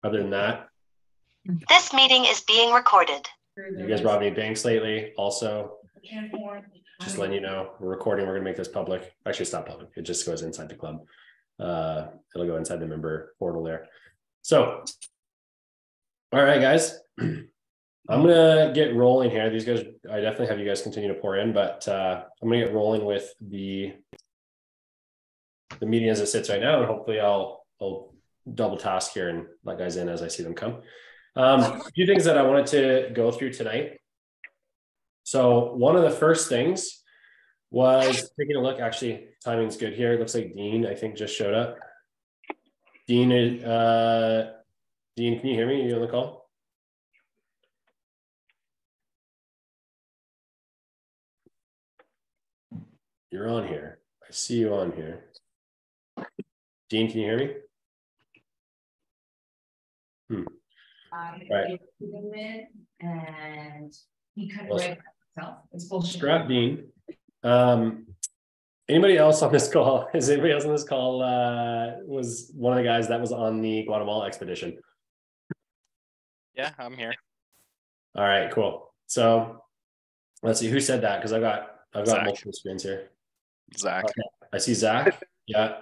Other than that, This meeting is being recorded. you guys robbed any banks lately? Also, just letting you know, we're recording. We're gonna make this public. Actually, it's not public. It just goes inside the club. It'll go inside the member portal there. So, all right, guys. I'm gonna get rolling here. These guys, I definitely have you guys continue to pour in, but I'm gonna get rolling with the meeting as it sits right now, and hopefully I'll double task here and let guys in as I see them come. A few things that I wanted to go through tonight. So one of the first things was taking a look. Actually, timing's good here. It looks like Dean, I think, just showed up. Dean, Dean, can you hear me? Are you on the call? You're on here. I see you on here. Dean, can you hear me? Right. And he cut it right himself. It's bullshit. Strap Dean. Anybody else on this call? Is anybody else on this call was one of the guys that was on the Guatemala expedition? Yeah, I'm here. All right, cool. So let's see who said that, because I've got Zach. multiple screens here. Zach. Okay. I see Zach. Yeah.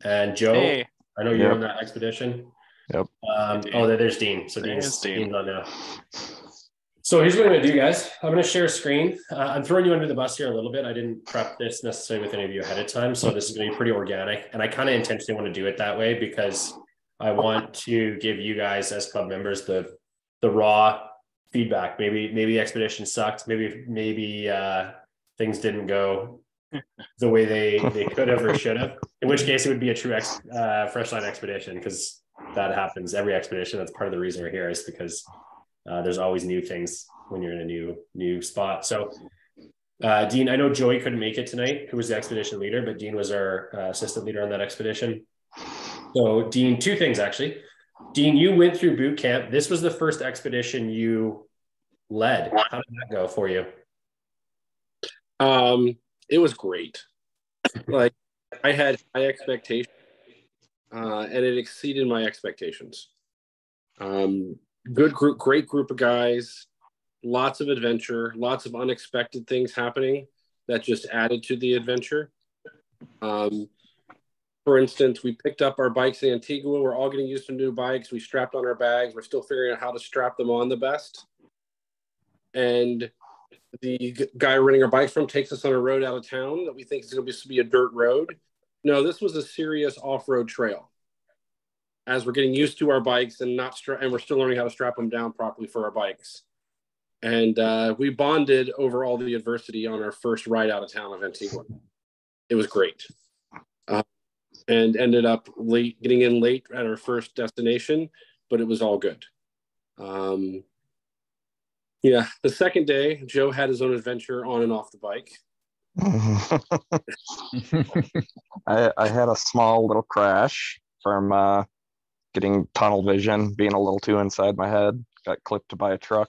And Joe. Hey. I know you're on that expedition. Yep. There's Dean. So Dean's on now. So here's what I'm going to do, guys. I'm going to share a screen. I'm throwing you under the bus here a little bit. I didn't prep this necessarily with any of you ahead of time, so this is going to be pretty organic. And I kind of intentionally want to do it that way because I want to give you guys as club members the raw feedback. Maybe the expedition sucked. Maybe things didn't go the way they could have or should have. In which case, it would be a true Freshline expedition, because that happens every expedition. That's part of the reason we're here, is because there's always new things when you're in a new spot. So Dean, I know Joey couldn't make it tonight, who was the expedition leader, but Dean was our assistant leader on that expedition. So Dean, two things actually. Dean, you went through boot camp. This was the first expedition you led. How did that go for you? It was great. Like, I had high expectations, and it exceeded my expectations. Good group, great group of guys, lots of adventure, lots of unexpected things happening that just added to the adventure. For instance, we picked up our bikes in Antigua. We're all getting used to new bikes. We strapped on our bags. We're still figuring out how to strap them on the best. And the guy renting our bikes from takes us on a road out of town that we think is going to be a dirt road. No, this was a serious off-road trail. As we're getting used to our bikes and we're still learning how to strap them down properly for our bikes. And we bonded over all the adversity on our first ride out of town of Antigua. It was great. And ended up getting in late at our first destination, but it was all good. Yeah, the second day, Joe had his own adventure on and off the bike. I had a small little crash from getting tunnel vision, being a little too inside my head. Got clipped by a truck.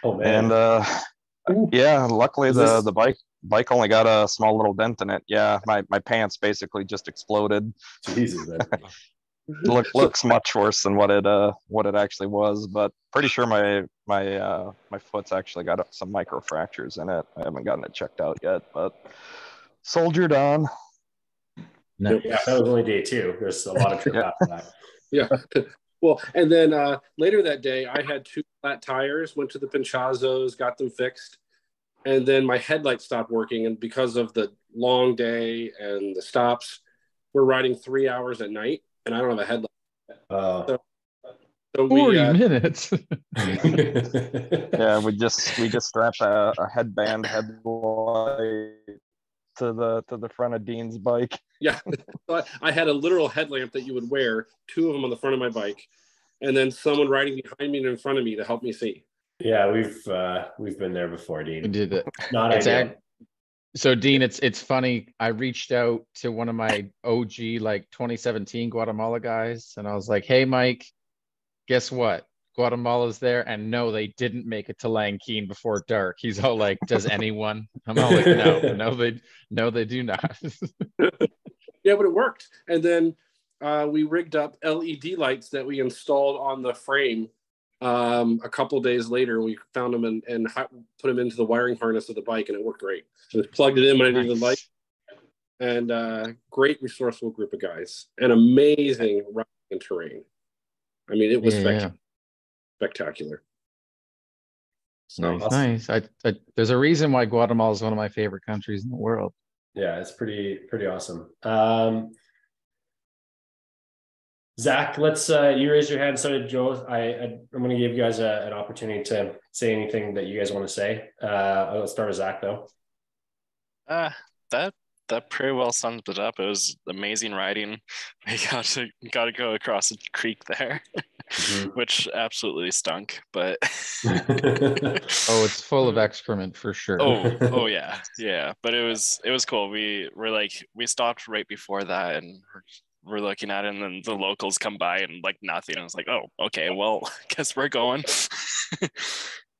Oh man! And yeah, luckily the bike only got a small little dent in it. Yeah, my pants basically just exploded. Jesus, man. Looks much worse than what it actually was, but pretty sure my foot's actually got some micro fractures in it. I haven't gotten it checked out yet, but soldiered on. No. Yeah, that was only day 2. There's a lot of trip after that. Yeah. Well, and then later that day, I had 2 flat tires, went to the Pinchazos, got them fixed. And then my headlight stopped working. And because of the long day and the stops, we're riding 3 hours at night, and I don't have a headlight. So 40 minutes. Yeah, we just strapped a headband headlight to the front of Dean's bike. Yeah, I had a literal headlamp that you would wear, 2 of them on the front of my bike, and then someone riding behind me and in front of me to help me see. Yeah, we've been there before, Dean. We did it. Not ideal. So Dean, it's funny. I reached out to one of my OG 2017 Guatemala guys, and I was like, "Hey, Mike, guess what? Guatemala's there." And no, they didn't make it to Langkeen before dark. He's all like, "Does anyone?" I'm all like, "No, they do not." Yeah, but it worked. And then we rigged up LED lights that we installed on the frame. A couple days later, we found them and put them into the wiring harness of the bike, and it worked great. So just plugged it in when I needed the light. And great resourceful group of guys, and amazing riding and terrain. I mean, it was spectacular. So Nice. There's a reason why Guatemala is one of my favorite countries in the world. Yeah, it's pretty awesome. Zach, let's you raise your hand. So did Joe. I'm going to give you guys an opportunity to say anything that you guys want to say. Let's start with Zach though. That pretty well sums it up. It was amazing riding. We got to go across a creek there, which absolutely stunk. But it's full of excrement for sure. Oh yeah. But it was cool. We stopped right before that, and we're looking at it, and then the locals come by and like nothing. I was like, oh, okay, well, guess we're going.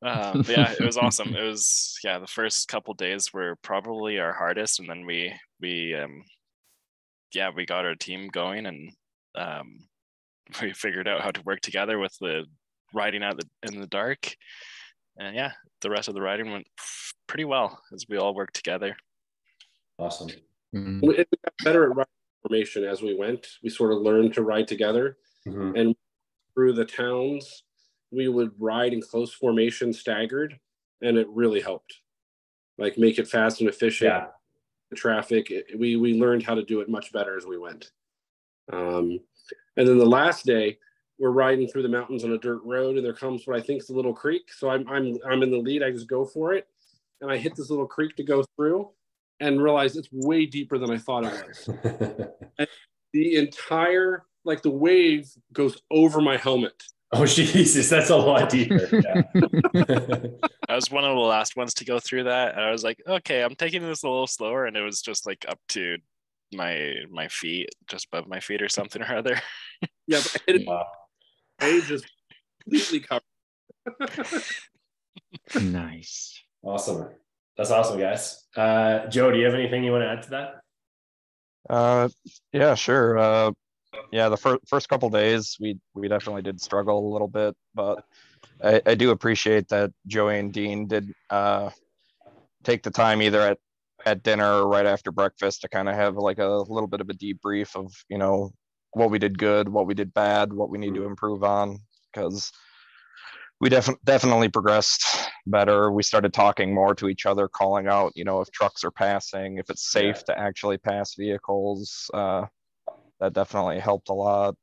But yeah, it was awesome. It was the first couple days were probably our hardest, and then we got our team going, and we figured out how to work together with the riding out in the dark, and the rest of the riding went pretty well as we all worked together. Awesome. We got better at riding formation as we went. We sort of learned to ride together, and through the towns we would ride in close formation staggered, and it really helped, like make it fast and efficient. The traffic, we learned how to do it much better as we went. And then the last day we're riding through the mountains on a dirt road, and there comes what I think is a little creek. So I'm in the lead. I just go for it, and I hit this little creek to go through, and realize it's way deeper than I thought it was. And the entire, like, the wave goes over my helmet. Oh, Jesus, that's a lot deeper. Yeah. I was one of the last ones to go through that. And I was like, okay, I'm taking this a little slower. And it was just like up to my feet, just above my feet or something or other. Yeah, but I just completely covered. Nice. Awesome. That's awesome, guys. Joe, do you have anything you want to add to that? Yeah, sure. The first couple days we definitely did struggle a little bit, but I do appreciate that Joey and Dean did take the time either at dinner or right after breakfast to kind of have like a little bit of a debrief of, you know, what we did good, what we did bad, what we need to improve on, because we definitely progressed better. We started talking more to each other, calling out, you know, if trucks are passing, if it's safe to actually pass vehicles. That definitely helped a lot.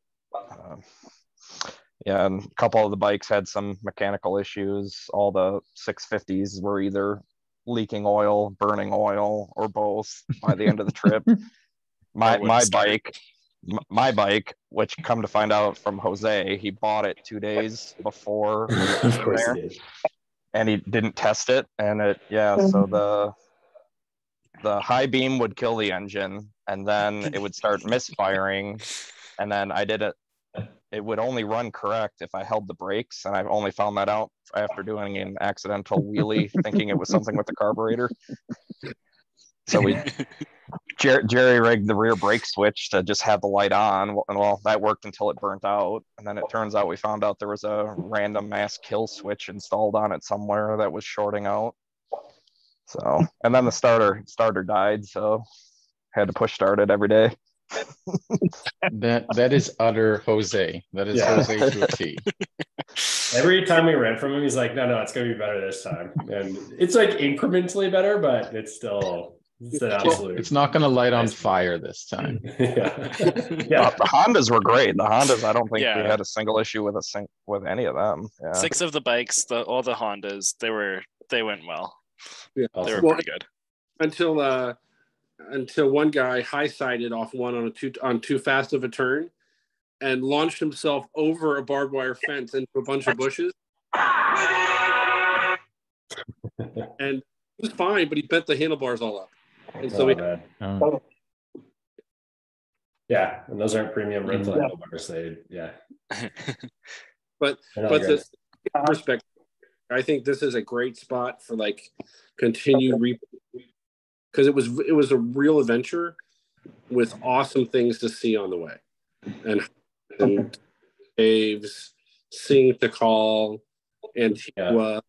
And a couple of the bikes had some mechanical issues. All the 650s were either leaking oil, burning oil, or both by the end of the trip. My bike, which come to find out from Jose, he bought it 2 days before there, and he didn't test it. And so the high beam would kill the engine, and then it would start misfiring, and then it would only run correct if I held the brakes, and I've only found that out after doing an accidental wheelie thinking it was something with the carburetor. So Jerry rigged the rear brake switch to just have the light on, and well, that worked until it burnt out, and then it turns out we found out there was a random mass kill switch installed on it somewhere that was shorting out. So, and then the starter died, so had to push start it every day. That is utter Jose. That is Jose to a T. Every time we rent from him, he's like, no, it's going to be better this time. And it's like incrementally better, but it's still an absolute. It's not going to light on fire this time. The Hondas were great. The Hondas, I don't think we had a single issue with any of them. Yeah. 6 of the bikes, all the Hondas, they went well. Yeah, they were pretty good until one guy high-sided off one on too fast of a turn and launched himself over a barbed wire fence into a bunch of bushes. And it was fine, but he bent the handlebars all up. And so and those aren't premium rental handlebars. But the perspective, I think this is a great spot for like continued because it was a real adventure with awesome things to see on the way. and caves, sing to call, Antigua,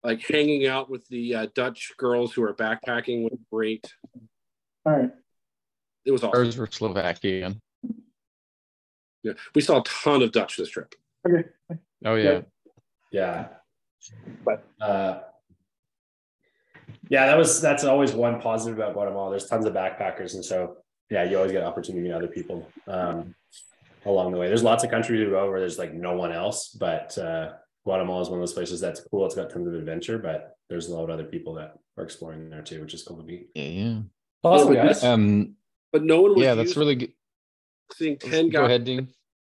like hanging out with the Dutch girls who are backpacking was great. All right. It was awesome. Ours were Slovakian. Yeah, we saw a ton of Dutch this trip. Okay. Oh yeah. Yeah. But yeah, that's always one positive about Guatemala. There's tons of backpackers, and so yeah, you always get opportunity to meet other people along the way. There's lots of countries to go where there's like no one else, but Guatemala is one of those places that's cool. It's got tons of adventure, but there's a lot of other people that are exploring there too, which is cool to meet. Yeah. Awesome, guys. But no one was that's really good. Seeing 10 guys, go ahead, Dean.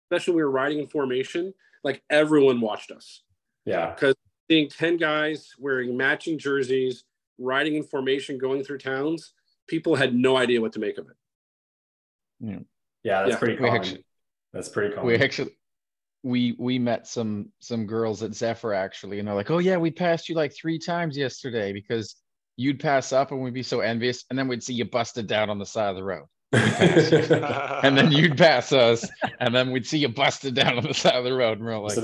Especially when we were riding in formation, like everyone watched us. Yeah. Because seeing 10 guys wearing matching jerseys, riding in formation, going through towns, people had no idea what to make of it. Yeah, that's pretty common. That's pretty common. We met some girls at Zephyr actually, and they're like, oh yeah, we passed you like 3 times yesterday because you'd pass up and we'd be so envious, and then we'd see you busted down on the side of the road. And then you'd pass us, and then we'd see you busted down on the side of the road, and we're like,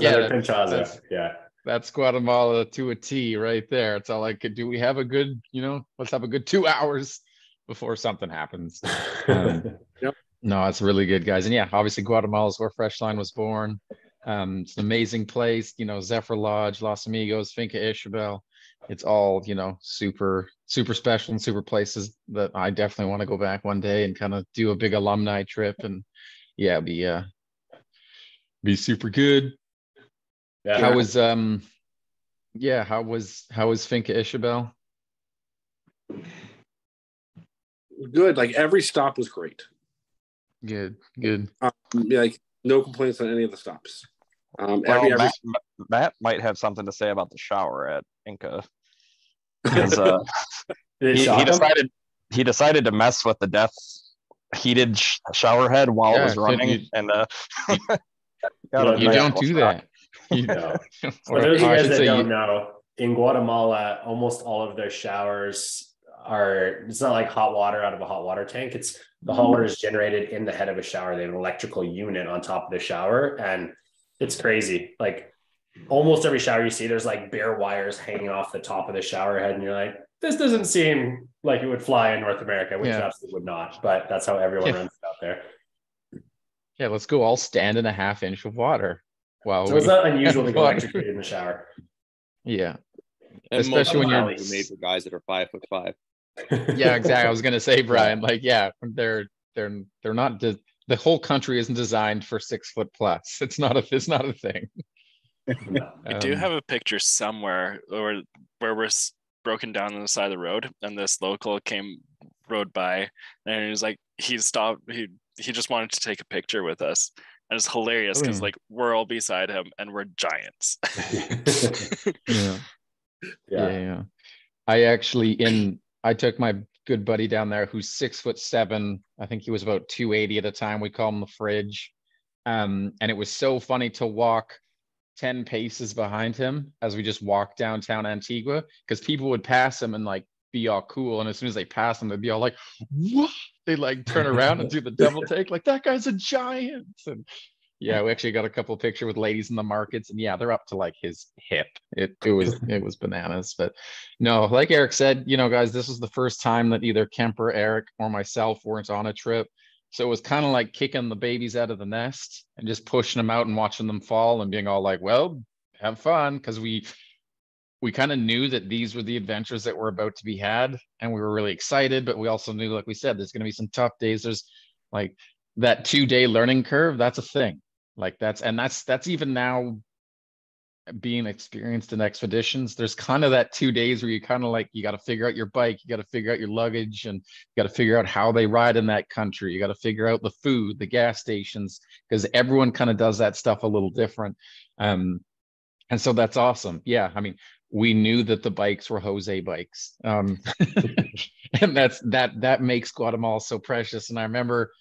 that's Guatemala to a T right there. It's all I could do. We have a good, let's have a good 2 hours before something happens. Yep. No, it's really good, guys. And yeah, obviously Guatemala is where Freshline was born. It's an amazing place, Zephyr Lodge, Los Amigos, Finca Isabel. It's all, super, super special and super places that I definitely want to go back one day and kind of do a big alumni trip. And yeah, be super good. Yeah. How was Finca Isabel? Good. Like every stop was great. Good. Like no complaints on any of the stops. Matt might have something to say about the shower at Inca. Because he decided to mess with the death heated shower head while it was running, and you don't do that. For those of you guys that don't know, in Guatemala, almost all of their showers it's not like hot water out of a hot water tank. It's the hot water is generated in the head of a shower. They have an electrical unit on top of the shower, and it's crazy. Like almost every shower you see, there's like bare wires hanging off the top of the shower head, and you're like, this doesn't seem like it would fly in North America, which it absolutely would not. But that's how everyone runs it out there. Yeah, let's go all stand in a half inch of water. Wow. So it's not unusual to go electrocuted in the shower. Yeah. And especially when you're made for guys that are 5'5". Yeah, exactly. I was gonna say, Brian, like, yeah, they're not the whole country isn't designed for 6 foot plus. It's not a thing. I do have a picture somewhere where we're broken down on the side of the road, and this local rode by, and he was like, he stopped, he just wanted to take a picture with us. And it's hilarious because like we're all beside him and we're giants. Yeah. I took my good buddy down there who's 6'7". I think he was about 280 at the time. We call him the fridge. And it was so funny to walk 10 paces behind him as we just walked downtown Antigua, because people would pass him and like be all cool. And as soon as they pass him, they'd be all like, what? They like turn around and do the double take, like that guy's a giant. And yeah, we actually got a couple of pictures with ladies in the markets, and yeah, they're up to like his hip. It was bananas. But no, like Eric said, guys, this was the first time that either Kemper, Eric, or myself weren't on a trip. So it was kind of like kicking the babies out of the nest and just pushing them out and watching them fall and being all like, well, have fun, because we kind of knew that these were the adventures that were about to be had, and we were really excited. But we also knew, like we said, there's going to be some tough days. There's like that 2-day learning curve. That's a thing. Like that's even now being experienced in expeditions. There's kind of that 2 days where you kind of like, you got to figure out your bike, you got to figure out your luggage, and you got to figure out how they ride in that country. You got to figure out the food, the gas stations, because everyone kind of does that stuff a little different. And so that's awesome. Yeah, I mean, we knew that the bikes were Jose bikes, and that makes Guatemala so precious. And I remember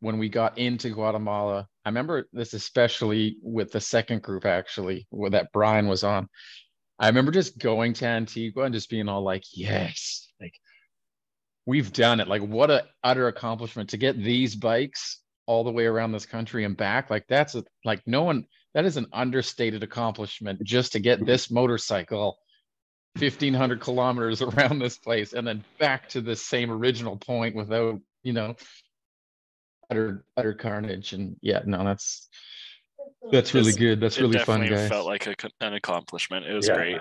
when we got into Guatemala, I remember this especially with the second group actually that Brian was on. I remember just going to Antigua and just being all like, yes, like we've done it. Like what an utter accomplishment to get these bikes all the way around this country and back. Like that is an understated accomplishment just to get this motorcycle 1,500 kilometers around this place and then back to the same original point without, utter carnage. And yeah, no, that's really good. That's really fun, guys. It felt like an accomplishment. It was great.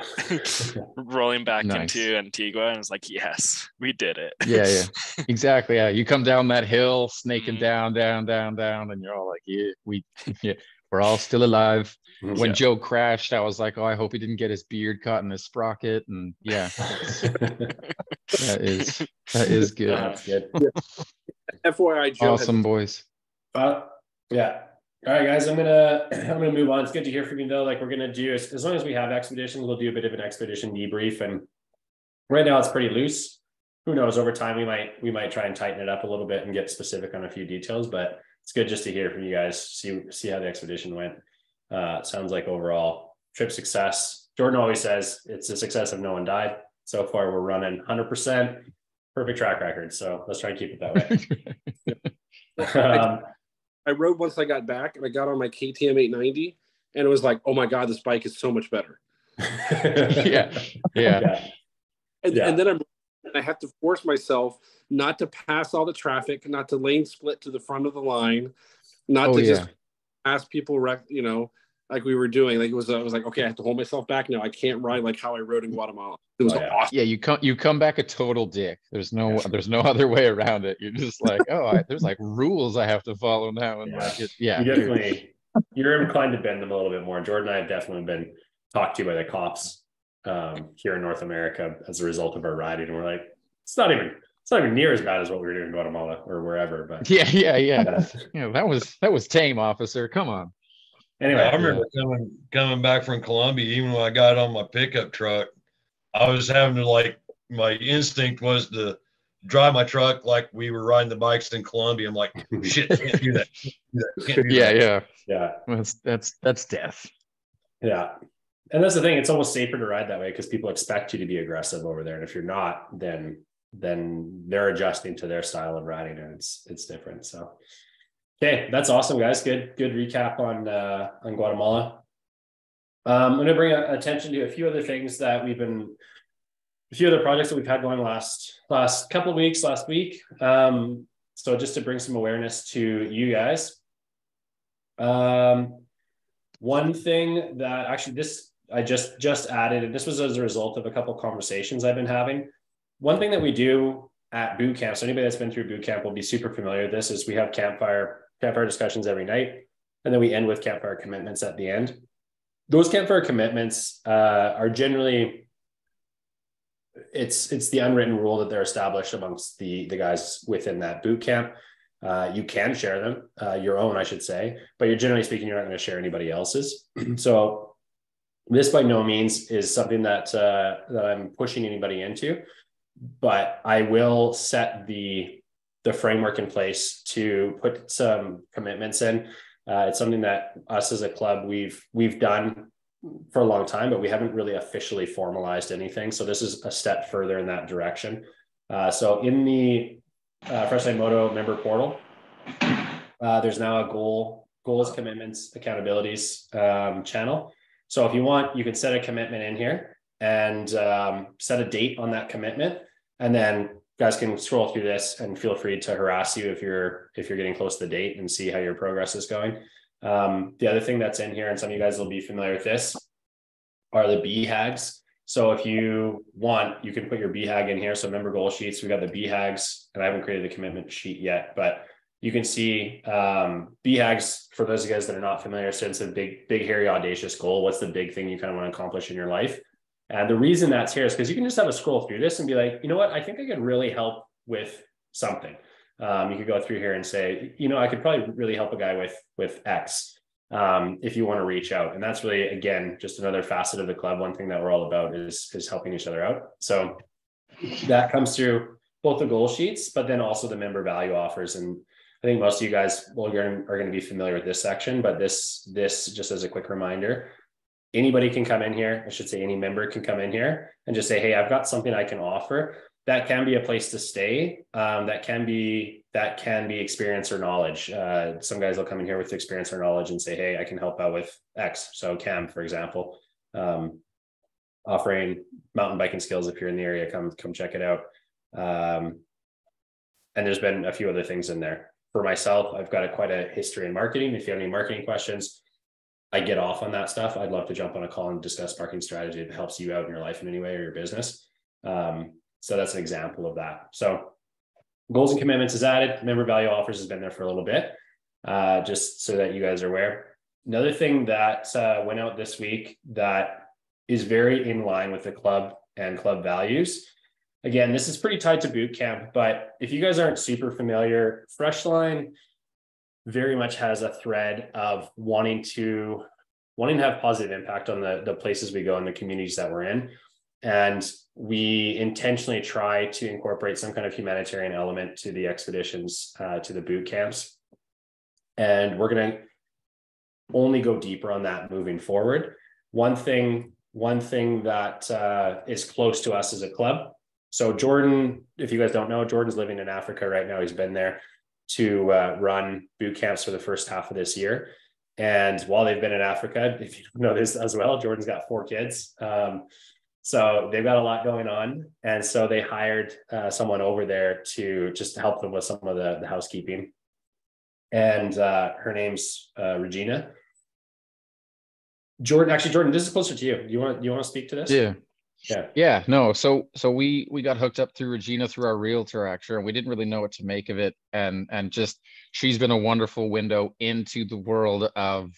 Rolling back into Antigua, and it's like, yes, we did it. Yeah, exactly. Yeah, you come down that hill, snaking down, and you're all like, we're all still alive. When Joe crashed, I was like, oh, I hope he didn't get his beard caught in his sprocket. And yeah, that is good. That's good. FYI, Joe. Awesome, boys. Yeah. All right, guys, I'm gonna move on. It's good to hear from you though. Like we're gonna do as long as we have expeditions, we'll do a bit of an expedition debrief. And right now it's pretty loose. Who knows? Over time we might try and tighten it up a little bit and get specific on a few details. But it's good just to hear from you guys. See how the expedition went. Sounds like overall trip success. Jordan always says it's a success if no one died. So far we're running 100%, perfect track record. So let's try and keep it that way. I rode once I got back, and I got on my KTM 890, and it was like, oh my God, this bike is so much better. Yeah. And then I have to force myself not to pass all the traffic, not to lane split to the front of the line, not to just ask people, like we were doing. Like I was like, okay, I have to hold myself back now. I can't ride like how I rode in Guatemala. It was awesome. Yeah, you come back a total dick. There's no other way around it. You're just like, there's like rules I have to follow now. And you're inclined to bend them a little bit more. Jordan and I have definitely been talked to by the cops here in North America as a result of our riding. And we're like, it's not even near as bad as what we were doing in Guatemala or wherever. But that was tame, officer. Come on. Anyway, I remember coming back from Colombia. Even when I got on my pickup truck, I was having to my instinct was to drive my truck like we were riding the bikes in Colombia. I'm like, shit, can't do that. Yeah. That's death. Yeah. And that's the thing. It's almost safer to ride that way because people expect you to be aggressive over there. And if you're not, then they're adjusting to their style of riding, and it's different. So, okay, that's awesome, guys. Good recap on Guatemala. I'm going to bring attention to a few other things that a few other projects that we've had going last couple of weeks, last week. So just to bring some awareness to you guys. One thing that actually I just added, and this was as a result of a couple of conversations I've been having. One thing that we do at boot camp, so anybody that's been through boot camp will be super familiar with this, is we have campfire discussions every night, and then we end with campfire commitments at the end. Those campfire commitments are generally, it's the unwritten rule that they're established amongst the guys within that boot camp. You can share them, your own, I should say, but you're generally speaking, you're not going to share anybody else's. So this by no means is something that I'm pushing anybody into, but I will set the framework in place to put some commitments in. It's something that us as a club, we've done for a long time, but we haven't really officially formalized anything. So this is a step further in that direction. So in the Freshline Moto member portal, there's now a goals, commitments, accountabilities channel. So if you want, you can set a commitment in here and set a date on that commitment, and then guys can scroll through this and feel free to harass you if you're getting close to the date and see how your progress is going. The other thing that's in here, and some of you guys will be familiar with this, are the BHAGs. So if you want, you can put your BHAG in here. So member goal sheets, we got the BHAGs, and I haven't created the commitment sheet yet, but you can see BHAGs, for those of you guys that are not familiar, so it's a big, hairy, audacious goal. What's the big thing you kind of want to accomplish in your life? And the reason that's here is because you can just have a scroll through this and be like, you know what, I think I could really help with something. You could go through here and say, I could probably really help a guy with X if you want to reach out. And that's really, again, just another facet of the club. One thing that we're all about is helping each other out. So that comes through both the goal sheets, but then also the member value offers. And I think most of you guys are going to be familiar with this section, but this just as a quick reminder, anybody can come in here. I should say any member can come in here and just say, hey, I've got something I can offer. That can be a place to stay. That can be that can be experience or knowledge. Some guys will come in here with experience or knowledge and say, hey, I can help out with X. So Cam, for example, offering mountain biking skills. If you're in the area, come check it out. And there's been a few other things in there. For myself, I've got quite a history in marketing. If you have any marketing questions, I get off on that stuff. I'd love to jump on a call and discuss marketing strategy that helps you out in your life in any way or your business. So that's an example of that. So goals and commitments is added. Member value offers has been there for a little bit, just so that you guys are aware. Another thing that went out this week that is very in line with the club and club values. Again, this is pretty tied to boot camp, but if you guys aren't super familiar, Freshline very much has a thread of wanting to have positive impact on the places we go and the communities that we're in. And we intentionally try to incorporate some kind of humanitarian element to the expeditions, to the boot camps. And we're going to only go deeper on that moving forward. One thing that is close to us as a club. So Jordan, if you guys don't know, Jordan's living in Africa right now. He's been there to run boot camps for the first half of this year. And while they've been in Africa, if you don't know this as well, Jordan's got 4 kids. So they've got a lot going on. And so they hired someone over there to just help them with some of the housekeeping. And her name's Regina. Jordan, this is closer to you. You want to speak to this? Yeah. No. So we got hooked up through Regina through our realtor actually, and we didn't really know what to make of it. And just she's been a wonderful window into the world of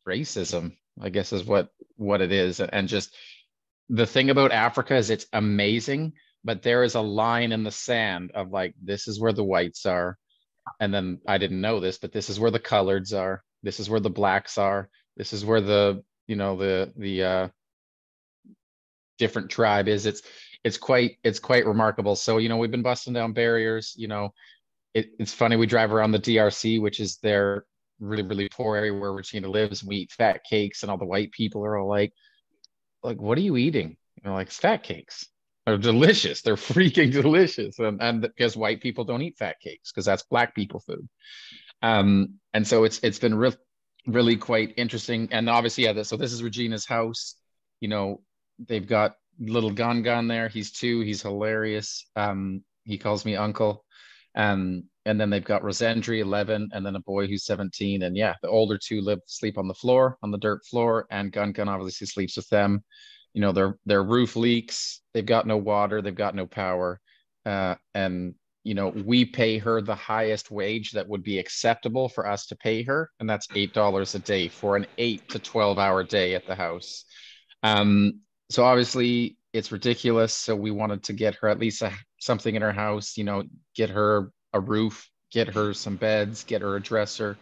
racism, I guess is what it is. And just the thing about Africa is it's amazing, but there is a line in the sand of like, this is where the whites are. And then I didn't know this, but this is where the coloreds are. This is where the blacks are. This is where the different tribe is. It's quite remarkable. So, we've been busting down barriers. It's funny, we drive around the DRC, which is their really, really poor area where Regina lives. We eat fat cakes and all the white people are all like, what are you eating? Like fat cakes. They're delicious. They're freaking delicious. And because white people don't eat fat cakes because that's black people food. And so it's been really quite interesting. And obviously, so this is Regina's house. They've got little Gun there. He's 2. He's hilarious. He calls me uncle. And then they've got Rosendry, 11, and then a boy who's 17. And yeah, the older 2 sleep on the floor, on the dirt floor, and Gun obviously sleeps with them. Their roof leaks. They've got no water. They've got no power. And we pay her the highest wage that would be acceptable for us to pay her, and that's $8 a day for an 8 to 12 hour day at the house. So obviously it's ridiculous. So we wanted to get her at least something in her house, get her a roof, get her some beds, get her a dresser.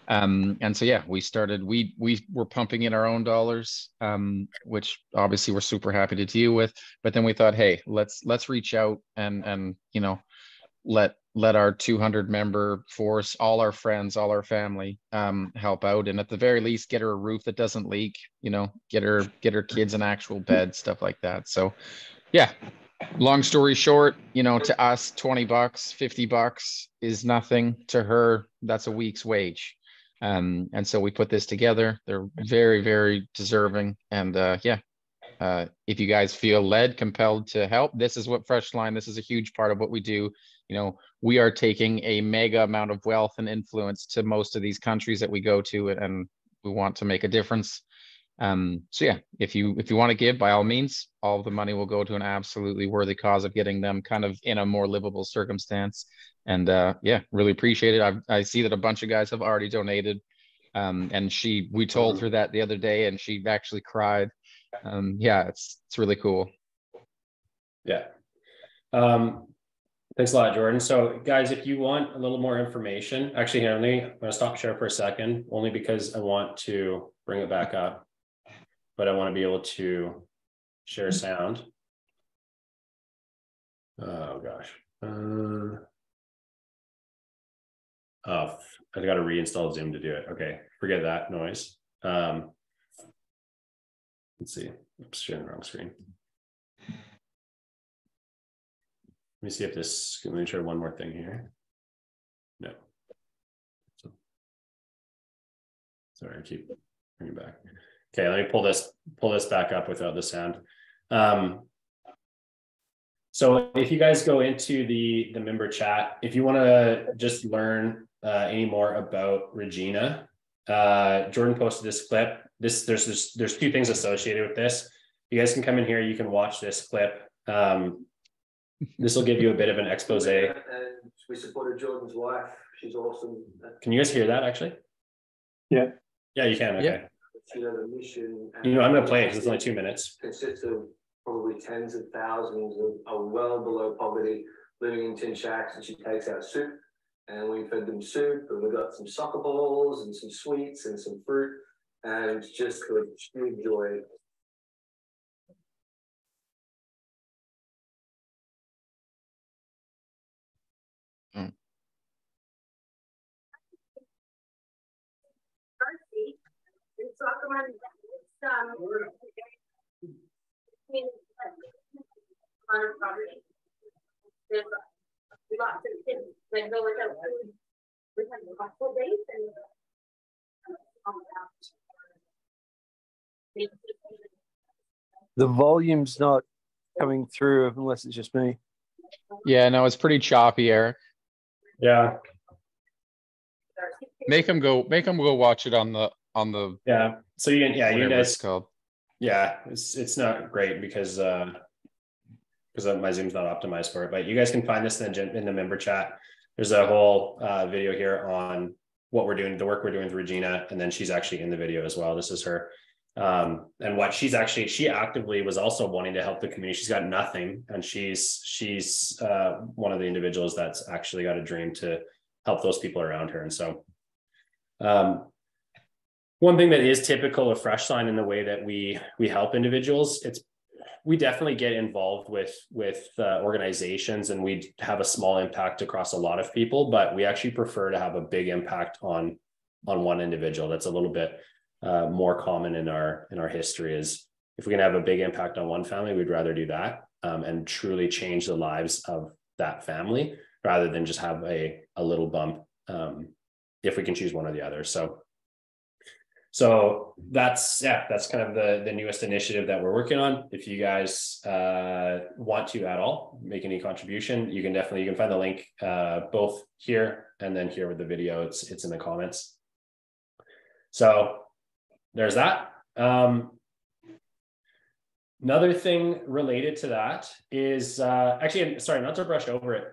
And so, yeah, we were pumping in our own dollars, which obviously we're super happy to deal with. But then we thought, hey, let's reach out and let our 200 member force, all our friends, all our family, help out. And at the very least, get her a roof that doesn't leak, get her kids an actual bed, stuff like that. So yeah, long story short, to us, $20, $50 is nothing. To her, that's a week's wage. And so we put this together. They're very, very deserving. And if you guys feel compelled to help, this is what Freshline, this is a huge part of what we do. We are taking a mega amount of wealth and influence to most of these countries that we go to, and we want to make a difference. So yeah, if you want to give, by all means, all of the money will go to an absolutely worthy cause of getting them kind of in a more livable circumstance. And yeah, really appreciate it. I see that a bunch of guys have already donated. And we told her that the other day, and she actually cried. Yeah, it's really cool. Yeah. Thanks a lot, Jordan. So guys, if you want a little more information, actually, I'm going to stop share for a second, only because I want to bring it back up, but I want to be able to share sound. Oh gosh. I got to reinstall Zoom to do it. Okay. Forget that noise. Let's see. Oops, sharing the wrong screen. Let me see if let me try one more thing here. Sorry, I keep bringing it back. Okay, let me pull this back up without the sound. So if you guys go into the member chat, if you want to just learn any more about Regina, Jordan posted this clip. There's two things associated with this. You guys can come in here. You can watch this clip. This will give you a bit of an expose. And we supported Jordan's wife. She's awesome. Can you guys hear that actually? Yeah. Yeah, you can. Okay. Yeah. She had a mission. I'm going to play it because it's only 2 minutes. Consists of probably tens of thousands are well below poverty, living in tin shacks, and she takes out soup. And we fed them soup, and we got some soccer balls and some sweets and some fruit, and it's just a sheer joy. There's lots of kids that go without food. We have a couple days and the volume's not coming through unless it's just me. Yeah, no, it's pretty choppy, Eric. Yeah. Make them go watch it on the yeah. So you you guys called. Yeah, it's not great because my Zoom's not optimized for it, but you guys can find this in the member chat. There's a whole video here on what we're doing, the work we're doing with Regina, and then she's actually in the video as well. This is her. And what she actively was also wanting to help the community. She's got nothing, and she's one of the individuals that's actually got a dream to help those people around her. And so one thing that is typical of Freshline in the way that we help individuals, we definitely get involved with organizations, and we have a small impact across a lot of people, but we actually prefer to have a big impact on one individual. That's a little bit more common in our history. Is if we can have a big impact on one family, we'd rather do that and truly change the lives of that family rather than just have a little bump if we can choose one or the other. So that's kind of the newest initiative that we're working on. If you guys want to at all make any contribution, you can find the link both here and then here with the video. It's in the comments. So there's that. Another thing related to that is actually, sorry, not to brush over it.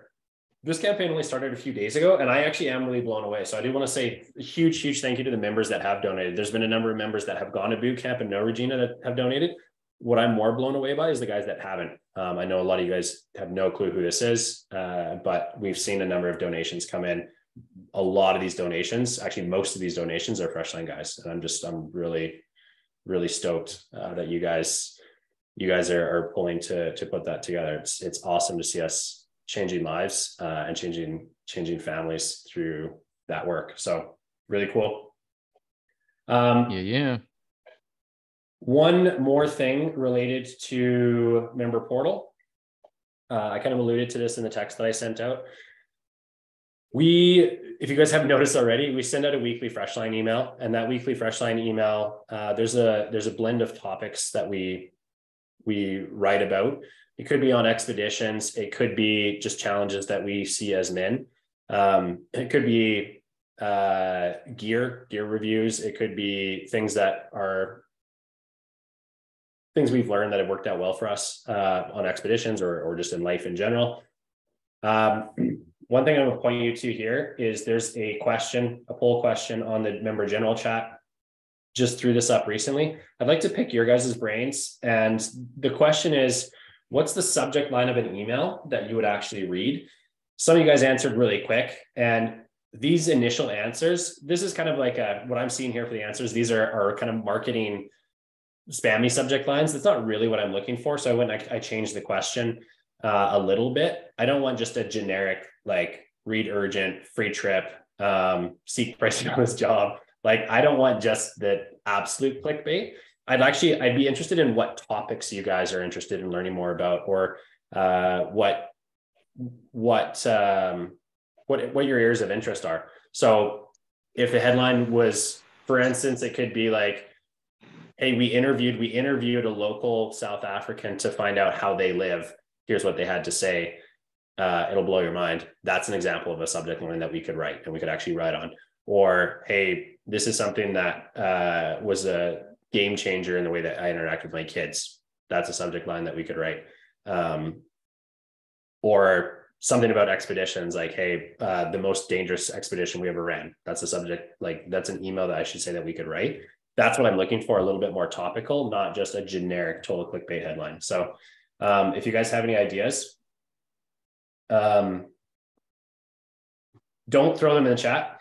This campaign only started a few days ago, and I actually am really blown away. So I do want to say a huge, huge thank you to the members that have donated. There's been a number of members that have gone to boot camp and know Regina that have donated. What I'm more blown away by is the guys that haven't. I know a lot of you guys have no clue who this is, but we've seen a number of donations come in. A lot of these donations, actually most of these donations are Freshline guys. And I'm really, really stoked that you guys are pulling to put that together. It's awesome to see us changing lives and changing families through that work. So really cool. Yeah. One more thing related to member portal. I kind of alluded to this in the text that I sent out. If you guys haven't noticed already, we send out a weekly Freshline email, and that weekly Freshline email, there's a blend of topics that we write about. It could be on expeditions. It could be just challenges that we see as men. It could be gear reviews. It could be things that are things we've learned that have worked out well for us on expeditions or just in life in general. One thing I'm going to point you to here is there's a poll question on the member general chat. Just threw this up recently. I'd like to pick your guys' brains. And the question is, what's the subject line of an email that you would actually read? Some of you guys answered really quick. And these initial answers, this is kind of like what I'm seeing here for the answers. These are kind of marketing spammy subject lines. That's not really what I'm looking for. So I changed the question a little bit. I don't want just a generic, like read urgent, free trip, seek pricing on this job. Like, I don't want just the absolute clickbait. I'd be interested in what topics you guys are interested in learning more about, or what your areas of interest are. So if the headline was for instance, it could be like, hey, we interviewed a local South African to find out how they live. Here's what they had to say. It'll blow your mind. That's an example of a subject line that we could write and we could actually write on. Or, hey, this is something that was a game changer in the way that I interact with my kids. That's a subject line that we could write. Or something about expeditions, like, hey, the most dangerous expedition we ever ran. That's a subject, like that's an email that I should say that we could write. That's what I'm looking for, a little bit more topical, not just a generic total clickbait headline. So if you guys have any ideas, don't throw them in the chat.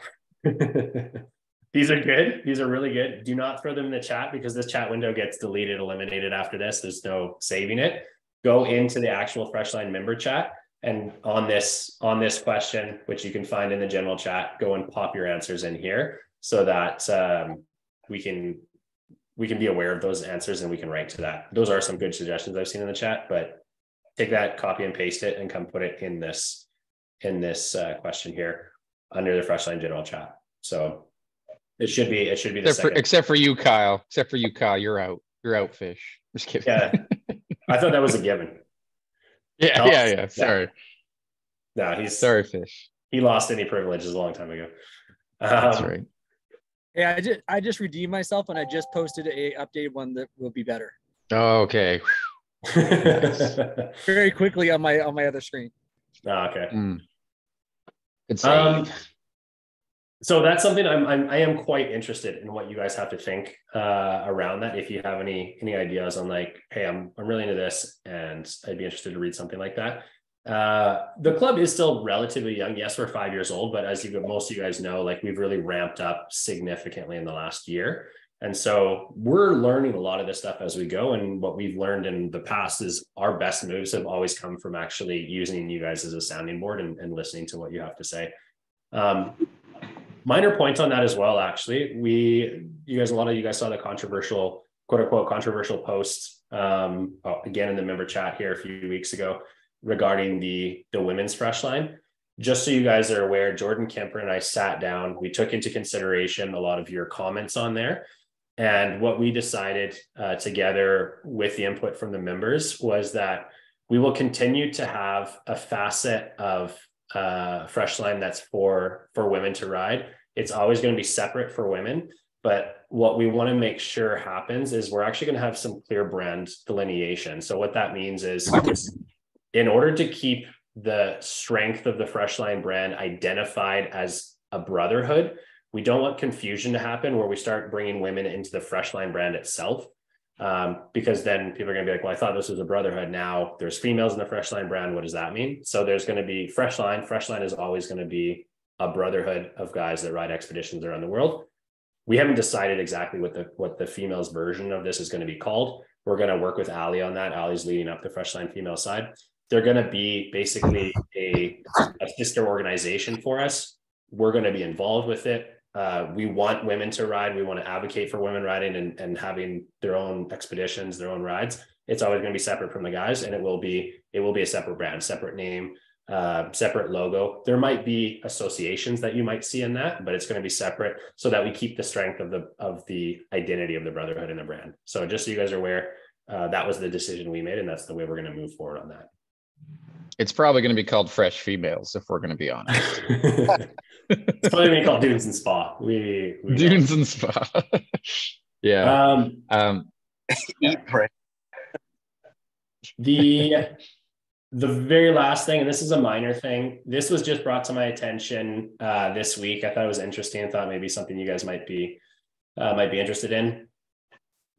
These are good. These are really good. Do not throw them in the chat because this chat window gets deleted, eliminated after this. There's no saving it. Go into the actual Freshline member chat, and on this question, which you can find in the general chat, go and pop your answers in here so that we can be aware of those answers and we can write to that. Those are some good suggestions I've seen in the chat, but take that, copy and paste it, and come put it in this question here under the Freshline general chat. So it should be except for you, Kyle. You're out, fish. Just kidding. Yeah, I thought that was a given. Yeah. Sorry. No, sorry, fish. He lost any privileges a long time ago. That's right. Yeah, I just redeemed myself and I just posted a updated one that will be better. Oh, okay. Very quickly on my other screen. Oh, okay. Good save. So that's something I am quite interested in what you guys have to think around that. If you have any ideas on like, hey, I'm really into this and I'd be interested to read something like that. The club is still relatively young. Yes, we're 5 years old, but as most of you guys know, like we've really ramped up significantly in the last year. And so we're learning a lot of this stuff as we go. And what we've learned in the past is our best moves have always come from actually using you guys as a sounding board and listening to what you have to say. Minor point on that as well, actually. A lot of you guys saw the controversial, quote unquote, controversial post again in the member chat here a few weeks ago regarding the women's Freshline. Just so you guys are aware, Jordan Kemper and I sat down. We took into consideration a lot of your comments on there. And what we decided together with the input from the members was that we will continue to have a facet of Freshline that's for women to ride. It's always going to be separate for women. But what we want to make sure happens is we're actually going to have some clear brand delineation. So what that means is in order to keep the strength of the Freshline brand identified as a brotherhood, we don't want confusion to happen where we start bringing women into the Freshline brand itself. Because then people are going to be like, well, I thought this was a brotherhood. Now there's females in the Freshline brand. What does that mean? So there's going to be Freshline. Freshline is always going to be a brotherhood of guys that ride expeditions around the world. We haven't decided exactly what the females version of this is going to be called. We're going to work with Ali on that. Ali's leading up the Freshline female side. They're going to be basically a sister organization for us. We're going to be involved with it. We want women to ride. We want to advocate for women riding and having their own expeditions, their own rides. It's always going to be separate from the guys, and it will be a separate brand, separate name, separate logo. There might be associations that you might see in that, but it's going to be separate so that we keep the strength of the identity of the brotherhood in the brand. So just so you guys are aware, that was the decision we made, and that's the way we're going to move forward on that. It's probably going to be called Fresh Females, if we're going to be honest. It's probably going to be called Dunes and Spa. We Dunes and Spa. Yeah. The very last thing, and this is a minor thing, this was just brought to my attention this week. I thought it was interesting. I thought maybe something you guys might be interested in.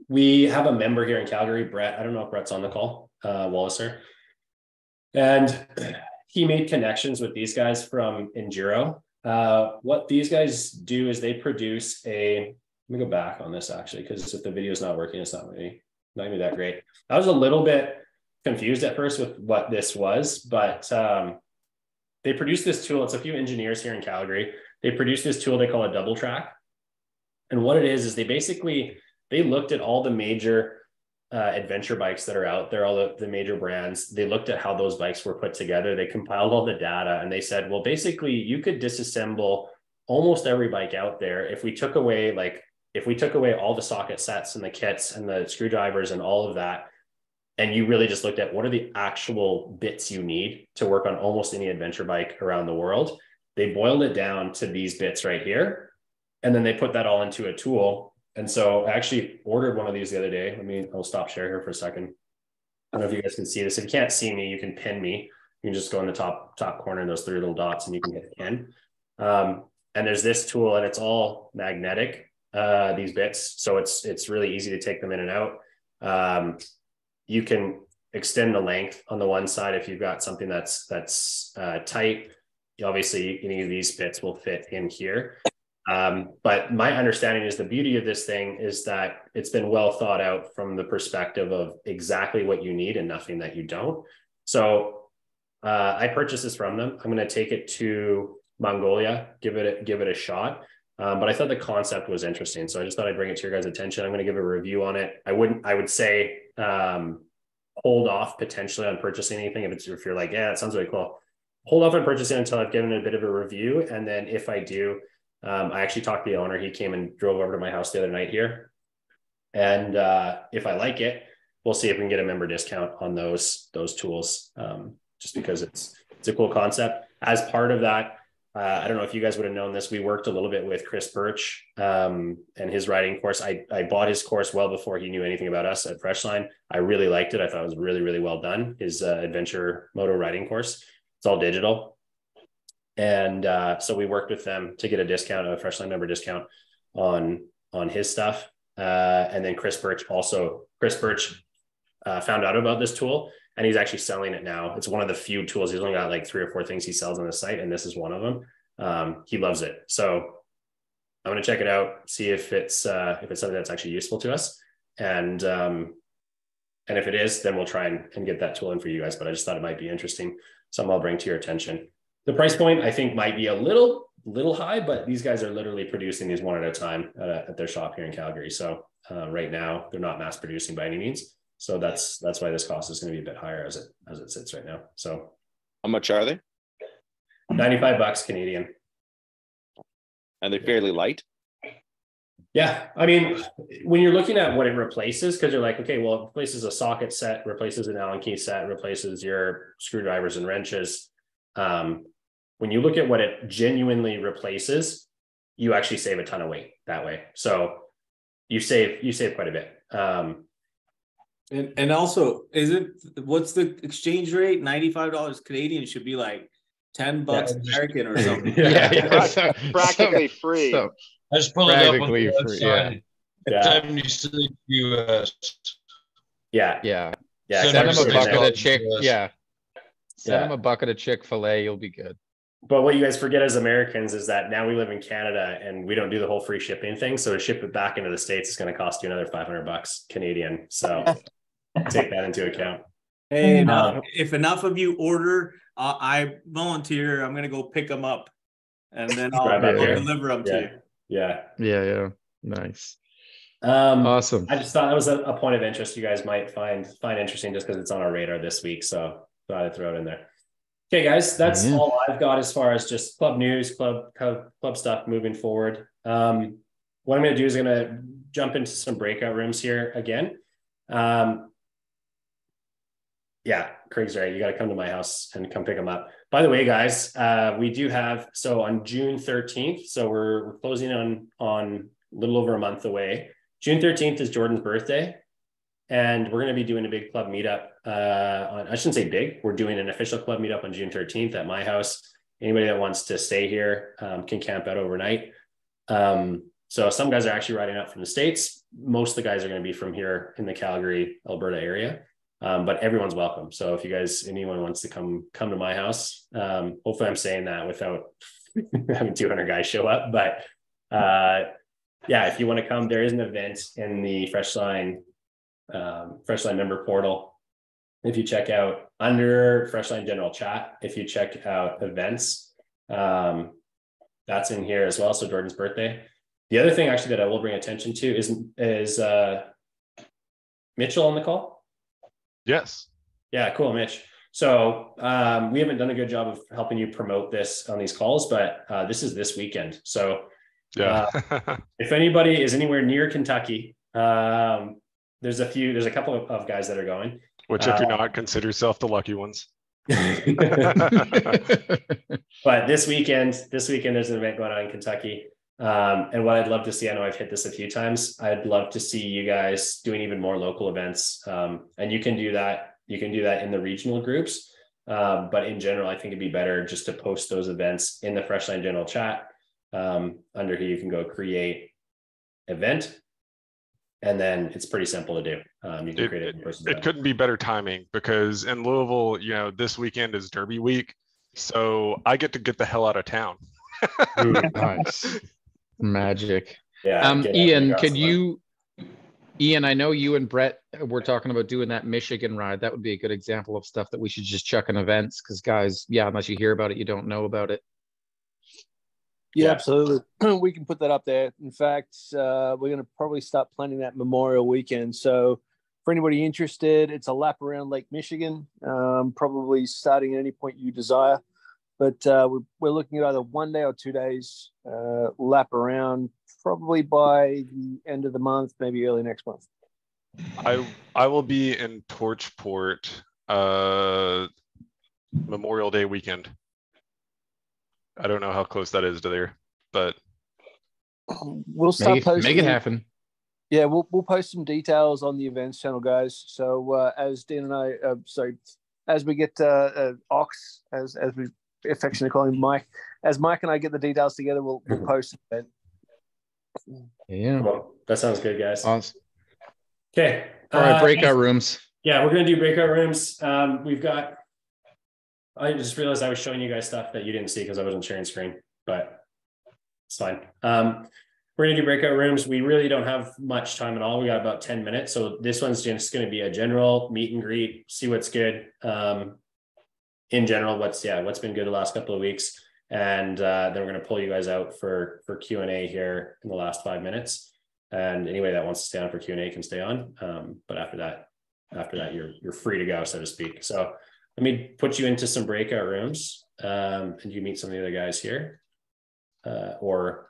We have a member here in Calgary, Brett. I don't know if Brett's on the call, Walliser. And he made connections with these guys from Enduro. What these guys do is they produce let me go back on this actually, because if the video is not working, it's not gonna be that great. I was a little bit confused at first with what this was, but they produce this tool. It's a few engineers here in Calgary. They produce this tool they call a double track. And what it is they looked at all the major adventure bikes that are out there, all the major brands. They looked at how those bikes were put together. They compiled all the data and they said, well, basically you could disassemble almost every bike out there if we took away like if we took away all the socket sets and the kits and the screwdrivers and all of that, and you really just looked at what are the actual bits you need to work on almost any adventure bike around the world, they boiled it down to these bits right here. And then they put that all into a tool. And so I actually ordered one of these the other day. I'll stop share here for a second. I don't know if you guys can see this. If you can't see me, you can pin me. You can just go in the top corner and those 3 little dots and you can hit pin. And there's this tool and it's all magnetic, these bits. So it's really easy to take them in and out. You can extend the length on the one side if you've got something that's tight. Obviously, any of these bits will fit in here. But my understanding is the beauty of this thing is that it's been well thought out from the perspective of exactly what you need and nothing that you don't. So I purchased this from them. I'm going to take it to Mongolia, give it a shot. But I thought the concept was interesting. So I just thought I'd bring it to your guys' attention. I'm going to give a review on it. I would say hold off potentially on purchasing anything if you're like, yeah, it sounds really cool. Hold off on purchasing until I've given it a bit of a review. And then if I do, I actually talked to the owner. He came and drove over to my house the other night here. And if I like it, we'll see if we can get a member discount on those tools, just because it's a cool concept. As part of that, I don't know if you guys would have known this. We worked a little bit with Chris Birch and his riding course. I bought his course well before he knew anything about us at Freshline. I really liked it. I thought it was really, really well done. His adventure moto riding course. It's all digital. And so we worked with them to get a discount, a Freshline member discount on his stuff. And then Chris Birch found out about this tool and he's actually selling it now. It's one of the few tools. He's only got like 3 or 4 things he sells on the site, and this is one of them. He loves it. So I'm going to check it out, see if it's something that's actually useful to us. And if it is, then we'll try and get that tool in for you guys. But I just thought it might be interesting. Something I'll bring to your attention. The price point, I think, might be a little high, but these guys are literally producing these one at a time at their shop here in Calgary. So right now they're not mass producing by any means. So that's why this cost is going to be a bit higher as it sits right now. So how much are they? $95 Canadian. And they're fairly light. Yeah. I mean, when you're looking at what it replaces, because you're like, okay, well, it replaces a socket set, replaces an Allen key set, replaces your screwdrivers and wrenches. When you look at what it genuinely replaces, you actually save a ton of weight that way. So you save quite a bit. And also, what's the exchange rate? $95 Canadian should be like $10 American or something. Practically free. I just pulled it up on the Free, website. Yeah. 76 US. Yeah. Send them a bucket of $76. Send them a bucket of Chick-fil-A. You'll be good. But what you guys forget as Americans is that now we live in Canada and we don't do the whole free shipping thing. So to ship it back into the States is going to cost you another $500 Canadian. So take that into account. Hey, if enough of you order, I volunteer. I'm going to go pick them up and then I'll deliver them to you. Yeah. Nice. Awesome. I just thought that was a point of interest you guys might find interesting just because it's on our radar this week. So thought I'd throw it in there. Okay, guys, that's all I've got as far as just club news, club stuff moving forward. What I'm going to do is I'm going to jump into some breakout rooms here again. Yeah, Craig's right. You got to come to my house and come pick them up. By the way, guys, we do have, so on June 13th, so we're closing on a little over a month away. June 13th is Jordan's birthday. And we're going to be doing a big club meetup I shouldn't say big. We're doing an official club meetup on June 13th at my house. Anybody that wants to stay here can camp out overnight. So some guys are actually riding out from the States. Most of the guys are going to be from here in the Calgary, Alberta area. But everyone's welcome. So if anyone wants to come to my house, hopefully I'm saying that without having 200 guys show up. But yeah, if you want to come, there is an event in the Freshline member portal. If you check out under Freshline general chat, if you check out events, that's in here as well. So Jordan's birthday. The other thing actually that I will bring attention to is Mitchell on the call. Yes. Yeah, cool, Mitch. So we haven't done a good job of helping you promote this on these calls, but this is this weekend. So Yeah. If anybody is anywhere near Kentucky, there's a couple of guys that are going. Which, if you're not, consider yourself the lucky ones. But this weekend there's an event going on in Kentucky. And what I'd love to see, I know I've hit this a few times, I'd love to see you guys doing even more local events. And you can do that in the regional groups. But in general, I think it'd be better just to post those events in the Freshline general chat. Under here, you can go create event. And then it's pretty simple to do. You can create it. It couldn't be better timing, because in Louisville, this weekend is Derby week. So I get to get the hell out of town. Nice. Magic. Yeah. Ian, Ian, I know you and Brett were talking about doing that Michigan ride. That would be a good example of stuff that we should just chuck in events, because guys, unless you hear about it, you don't know about it. Yeah, absolutely. We can put that up there. In fact, we're going to probably start planning that Memorial weekend. So for anybody interested, it's a lap around Lake Michigan, probably starting at any point you desire. But we're looking at either 1 day or 2 days lap around, probably by the end of the month, maybe early next month. I will be in Torchport Memorial Day weekend. I don't know how close that is to there, but we'll start posting. Make it happen. Yeah, we'll post some details on the events channel, guys. So as Dean and I, as we get Ox, as we affectionately call him, Mike, as Mike and I get the details together, we'll post it. Yeah, cool. That sounds good, guys. Awesome. Okay. All right, breakout rooms. Yeah, we're gonna do breakout rooms. We've got. I just realized I was showing you guys stuff that you didn't see because I wasn't sharing screen, but it's fine. We're gonna do breakout rooms. We really don't have much time at all. We got about 10 minutes. So this one's just gonna be a general meet and greet, see what's good. In general, what's been good the last couple of weeks. And then we're gonna pull you guys out for Q&A here in the last 5 minutes. And anybody that wants to stay on for Q&A can stay on. But after that, you're free to go, so to speak. So let me put you into some breakout rooms, and you meet some of the other guys here, or